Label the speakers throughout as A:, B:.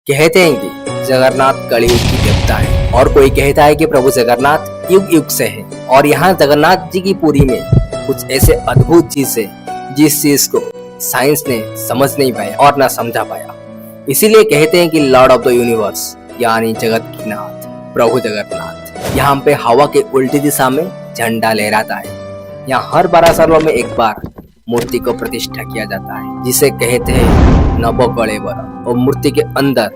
A: कहते हैं कि जगन्नाथ कलयुग की देवता है और कोई कहता है कि प्रभु जगन्नाथ युग युग से है। और यहाँ जगन्नाथ जी की पुरी में कुछ ऐसे अद्भुत चीज है जिस चीज को साइंस ने समझ नहीं पाया और ना समझा पाया। इसीलिए कहते हैं कि लॉर्ड ऑफ द यूनिवर्स यानी जगत की नाथ प्रभु जगन्नाथ यहाँ पे हवा के उल्टी दिशा में झंडा लहराता है। यहाँ हर 12 सालों में एक बार मूर्ति को प्रतिष्ठा किया जाता है जिसे कहते हैं नवकलेवर और मूर्ति के अंदर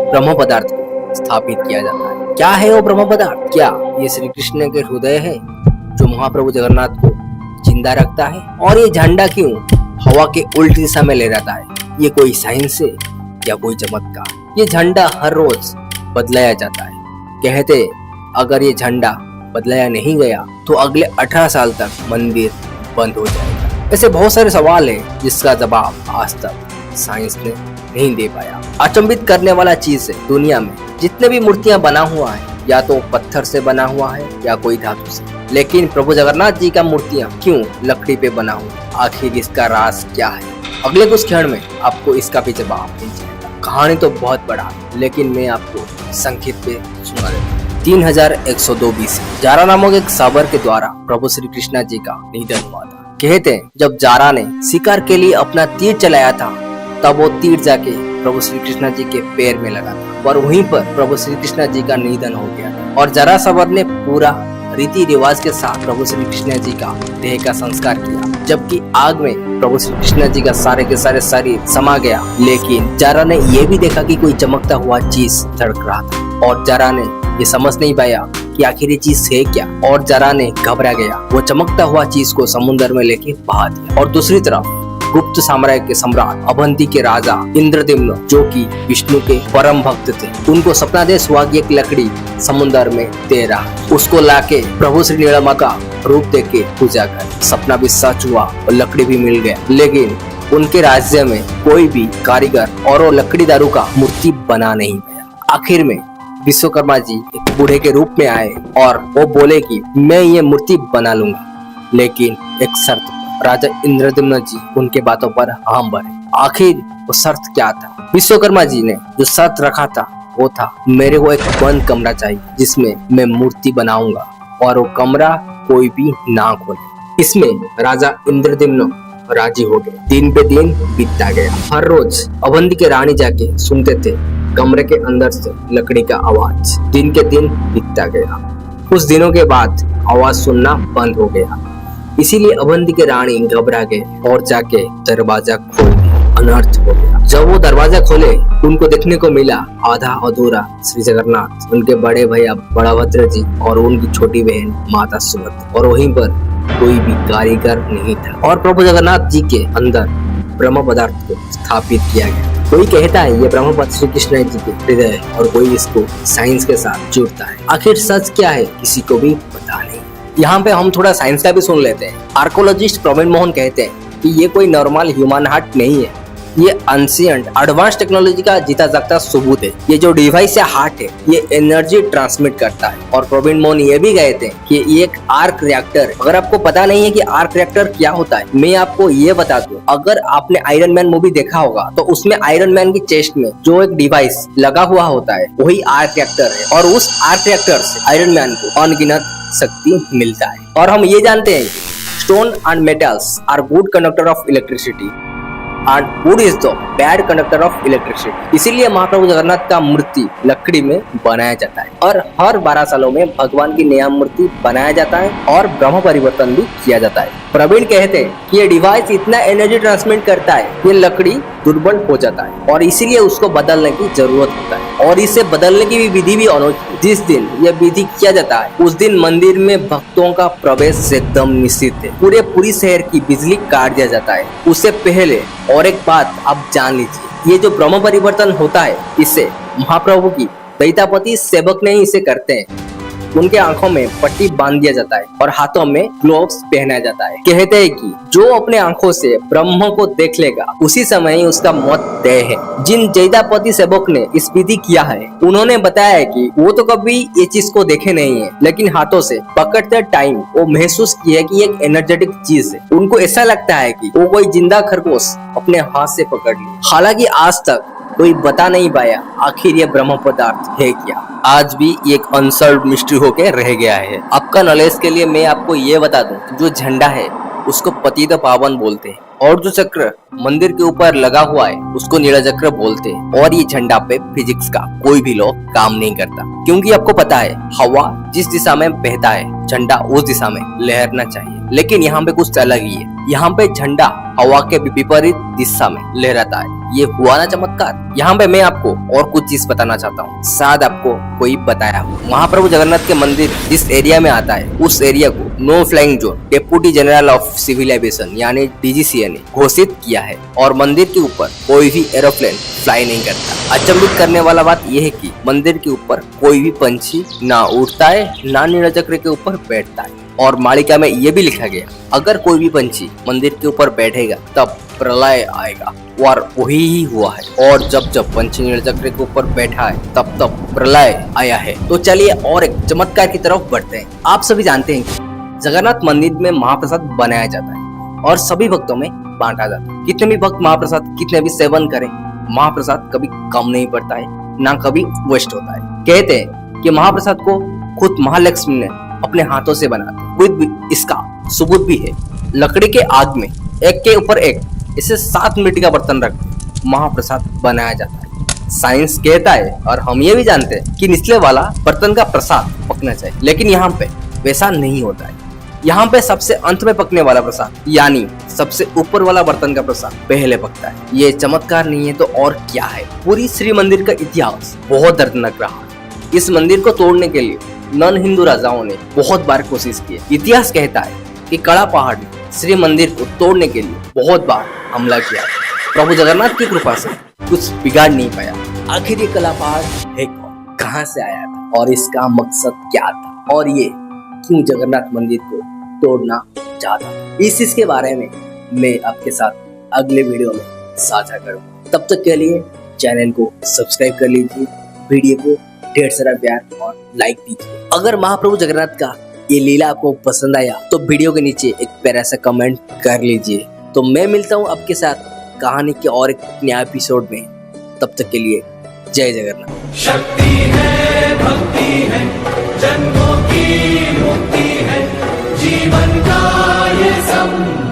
A: ब्रह्म पदार्थ को स्थापित किया जाता है। क्या है वो ब्रह्म पदार्थ? क्या ये श्री कृष्ण के हृदय है जो महाप्रभु जगन्नाथ को जिंदा रखता है? और ये झंडा क्यों हवा के उल्टी दिशा में लहराता है? ये कोई साइंस है या कोई चमत्कार? ये झंडा हर रोज बदलाया जाता है। कहते अगर ये झंडा बदलाया नहीं गया तो अगले 18 साल तक मंदिर बंद हो जाएगा। ऐसे बहुत सारे सवाल हैं जिसका जवाब आज तक साइंस ने नहीं दे पाया। अचंभित करने वाला चीज है दुनिया में जितने भी मूर्तियां बना हुआ है या तो पत्थर से बना हुआ है या कोई धातु से, लेकिन प्रभु जगन्नाथ जी का मूर्तियां क्यों लकड़ी पे बना हुआ? आखिर इसका राज क्या है? अगले कुछ क्षण में आपको इसका भी जवाब मिल जाएगा। कहानी तो बहुत बड़ा है लेकिन मैं आपको संक्षिप्त में सुना देता हूँ। 3102 BC जारा नामक एक साबर के द्वारा प्रभु श्री कृष्ण जी का निधन हुआ था। कहते हैं जब जारा ने शिकार के लिए अपना तीर चलाया था तब वो तीर जाके प्रभु श्री कृष्ण जी के पैर में लगा था और वहीं पर प्रभु श्री कृष्ण जी का निधन हो गया था। और जारा साबर ने पूरा रीति रिवाज के साथ प्रभु श्री कृष्ण जी का देह का संस्कार किया, जबकि आग में प्रभु श्री कृष्ण जी का सारे के सारे शरीर समा गया। लेकिन जारा ने यह भी देखा कि कोई चमकता हुआ चीज धड़क रहा था और जारा ने ये समझ नहीं पाया कि आखिर ये चीज है क्या, और जारा ने घबरा गया। वो चमकता हुआ चीज को समुद्र में लेके बहा दिया। और दूसरी तरफ गुप्त साम्राज्य के सम्राट अवंती के राजा इंद्रद्युम्न जो कि विष्णु के परम भक्त थे, उनको सपनादेश हुआ कि एक लकड़ी समुद्र में दे रहा, उसको लाके प्रभु श्री नीलमा का रूप देके पूजा कर। सपना भी सच हुआ और लकड़ी भी मिल गया, लेकिन उनके राज्य में कोई भी कारीगर और वो लकड़ी दारू का मूर्ति बना नहीं पाया। आखिर में विश्वकर्मा जी एक बूढ़े के रूप में आए और वो बोले कि मैं ये मूर्ति बना लूंगा, लेकिन एक शर्त। राजा इंद्रद्युम्न जी उनके बातों पर हम भरे। आखिर वो शर्त क्या था? विश्वकर्मा जी ने जो शर्त रखा था वो था मेरे को एक बंद कमरा चाहिए जिसमें मैं मूर्ति बनाऊंगा और वो कमरा कोई भी ना खोले। इसमें राजा इंद्रद्युम्न राजी हो गए। दिन पे दिन बीतता गया। हर रोज अवंती के रानी जाके सुनते थे कमरे के अंदर से लकड़ी का आवाज। दिन के दिन बीतता गया। कुछ दिनों के बाद आवाज सुनना बंद हो गया। इसीलिए अवंती के रानी घबरा गए और जाके दरवाजा खोल दिया। अनर्थ हो गया। जब वो दरवाजा खोले उनको देखने को मिला आधा अधूरा श्री जगन्नाथ, उनके बड़े भैया बलभद्र जी और उनकी छोटी बहन माता सुभद्रा, और वहीं पर कोई भी कारीगर नहीं था। और प्रभु जगन्नाथ जी के अंदर ब्रह्म पदार्थ को स्थापित किया गया। कोई कहता है ये ब्रह्म पदार्थ श्री कृष्ण जी के हृदय है और कोई इसको साइंस के साथ जोड़ता है। आखिर सच क्या है किसी को भी पता नहीं। यहाँ पे हम थोड़ा साइंस का भी सुन लेते हैं। आर्कोलॉजिस्ट प्रवीण मोहन कहते हैं कि ये कोई नॉर्मल ह्यूमन हार्ट नहीं है, ये एंशिएंट एडवांस टेक्नोलॉजी का जीता जागता सबूत है। ये जो डिवाइस या हार्ट है ये एनर्जी ट्रांसमिट करता है। और प्रवीण मोहन ये भी कहते हैं कि ये एक आर्क रिएक्टर है। अगर आपको पता नहीं है कि आर्क रिएक्टर क्या होता है, मैं आपको ये बता दूं। अगर आपने आयरन मैन मूवी देखा होगा तो उसमें आयरन मैन की चेस्ट में जो एक डिवाइस लगा हुआ होता है वही आर्क रिएक्टर है, और उस आर्क रिएक्टर से आयरन मैन को अनगिनत शक्ति मिलता है। और हम ये जानते हैं कि stone and metals are good conductor of electricity and wood is the bad conductor of electricity. इसीलिए महाप्रभु जगन्नाथ का मूर्ति लकड़ी में बनाया जाता है और हर 12 सालों में भगवान की नया मूर्ति बनाया जाता है और ब्रह्म परिवर्तन भी किया जाता है। प्रवीण कहते हैं कि ये डिवाइस इतना एनर्जी ट्रांसमिट करता है ये लकड़ी दुर्बल हो जाता है और इसीलिए उसको बदलने की जरूरत होता है। और इसे बदलने की भी विधि भी अनोखी। जिस दिन यह विधि किया जाता है उस दिन मंदिर में भक्तों का प्रवेश एकदम निश्चित है। पूरी शहर की बिजली काट दिया जाता है। उससे पहले और एक बात आप जान लीजिए, ये जो ब्रह्म परिवर्तन होता है इसे महाप्रभु की दैतापति सेवक ने इसे करते हैं। उनके आंखों में पट्टी बांध दिया जाता है और हाथों में ग्लोव्स पहनाया जाता है। कहते हैं कि जो अपने आंखों से ब्रह्म को देख लेगा उसी समय ही उसका मौत तय है। जिन जैतापति सेवक ने इस विधि किया है उन्होंने बताया है कि वो तो कभी ये चीज को देखे नहीं है, लेकिन हाथों से पकड़ते टाइम वो महसूस किया कि एक एनर्जेटिक चीज है। उनको ऐसा लगता है कि वो कोई जिंदा खरगोश अपने हाथ से पकड़ लिया। हालांकि आज तक कोई बता नहीं पाया आखिर ये ब्रह्म पदार्थ है क्या। आज भी ये एक अनसॉल्व्ड मिस्ट्री होके रह गया है। आपका नॉलेज के लिए मैं आपको ये बता दूं, जो झंडा है उसको पतित पावन बोलते हैं और जो चक्र मंदिर के ऊपर लगा हुआ है उसको नीला चक्र बोलते हैं। और ये झंडा पे फिजिक्स का कोई भी लॉ काम नहीं करता, क्योंकि आपको पता है हवा जिस दिशा में बहता है झंडा उस दिशा में लहरना चाहिए। लेकिन यहाँ पे कुछ अलग ही है, यहाँ पे झंडा हवा के विपरीत दिशा में लहराता है। ये हुआ ना चमत्कार। यहाँ पे मैं आपको और कुछ चीज बताना चाहता हूँ, शायद आपको कोई बताया हो। महाप्रभु जगन्नाथ के मंदिर जिस एरिया में आता है उस एरिया को no flying zone deputy general of civil aviation यानी डीजीसीए ने घोषित किया है और मंदिर के ऊपर कोई भी एरोप्लेन फ्लाई नहीं करता। अचंभित करने वाला बात यह है कि मंदिर के ऊपर कोई भी पंछी ना उड़ता है ना नीला चक्र के ऊपर बैठता है। और मालिका में ये भी लिखा गया, अगर कोई भी पंछी मंदिर के ऊपर बैठेगा तब प्रलय आएगा, और वही ही हुआ है। और जब जब पंछी नील चक्र के ऊपर बैठा है तब तब प्रलय आया है। तो चलिए और एक चमत्कार की तरफ बढ़ते हैं। आप सभी जानते हैं कि जगन्नाथ मंदिर में महाप्रसाद बनाया जाता है और सभी भक्तों में बांटा जाता है। कितने भी भक्त महाप्रसाद कितने भी सेवन करें, महाप्रसाद कभी कम नहीं पड़ता है ना कभी वेस्ट होता है। कहते हैं कि महाप्रसाद को खुद महालक्ष्मी ने अपने हाथों से बनाते। खुद इसका सबूत भी है। लकड़ी के आग में एक के ऊपर एक इसे 7 मिनट का बर्तन रख महाप्रसाद बनाया जाता है। साइंस कहता है और हम ये भी जानते हैं कि निचले वाला बर्तन का प्रसाद पकना चाहिए, लेकिन यहाँ पे वैसा नहीं होता है। यहाँ पे सबसे अंत में पकने वाला प्रसाद यानी सबसे ऊपर वाला बर्तन का प्रसाद पहले पकता है। ये चमत्कार नहीं है तो और क्या है। पूरी श्री मंदिर का इतिहास बहुत दर्दनाक रहा। इस मंदिर को तोड़ने के लिए नॉन हिंदू राजाओं ने बहुत बार कोशिश की। इतिहास कहता है कि कड़ा पहाड़ ने श्री मंदिर को तोड़ने के लिए बहुत बार हमला किया। प्रभु जगन्नाथ की कृपा से कुछ बिगाड़ नहीं पाया। आखिर ये कड़ा पहाड़ है कौन, कहाँ से आया था और इसका मकसद क्या था, और ये क्यों जगन्नाथ मंदिर को तोड़ना चाहता था, इस चीज के बारे में मैं आपके साथ अगले वीडियो में साझा करूंगा। तब तक के लिए चैनल को सब्सक्राइब कर लीजिए, वीडियो को ढेर सारा प्यार और लाइक दीजिए। अगर महाप्रभु जगन्नाथ का ये लीला आपको पसंद आया तो वीडियो के नीचे एक प्यारा सा कमेंट कर लीजिए। तो मैं मिलता हूँ आपके साथ कहानी के और एक नया एपिसोड में। तब तक के लिए जय जगन्नाथ।
B: शक्ति है, भक्ति है, जन्मों की मुक्ति है, जीवन का ये सब